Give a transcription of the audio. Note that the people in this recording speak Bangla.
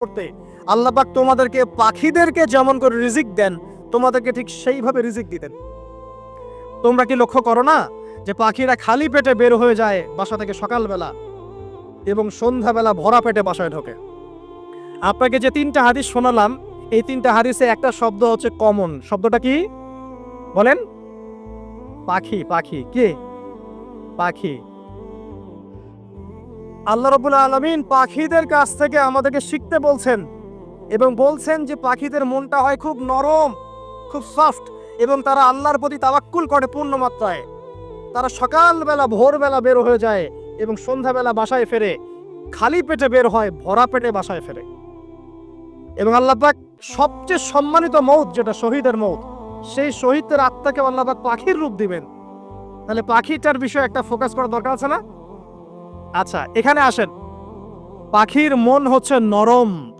করতে আল্লাহ পাক তোমাদেরকে পাখিদেরকে যেমন করে রিজিক দেন তোমাদেরকে ঠিক সেইভাবে রিজিক দিতেন। তোমরা কি লক্ষ্য করো না যে পাখিরা খালি পেটে বের হয়ে যায় বাসা থেকে সকালবেলা এবং সন্ধ্যাবেলা ভরা পেটে বাসায় ঢোকে? আপনাকে যে তিনটা হাদিস শোনালাম এই তিনটা হাদিসে একটা শব্দ হচ্ছে কমন। শব্দটা কি বলেন? পাখি। পাখি কে? পাখি। আল্লাহ রাব্বুল আলামিন পাখিদের কাছ থেকে আমাদেরকে শিখতে বলছেন এবং বলছেন যে পাখিদের মনটা হয় খুব নরম, খুব সফট এবং তারা আল্লাহর প্রতি তাওয়াক্কুল করে পূর্ণ মাত্রায়। তারা সকালবেলা ভোরবেলা বের হয়ে যায় এবং সন্ধ্যাবেলা বাসায় ফেরে, খালি পেটে বের হয়, ভরা পেটে বাসায় ফেরে। এবং আল্লাহ পাক সবচেয়ে সম্মানিত মৌত যেটা শহীদের মৌত, সেই শহীদদের আত্মাকে আল্লাহ পাক পাখির রূপ দিবেন। তাহলে পাখিটার বিষয়ে একটা ফোকাস করা দরকার আছে না? আচ্ছা, এখানে আসেন। পাখির মন হচ্ছে নরম।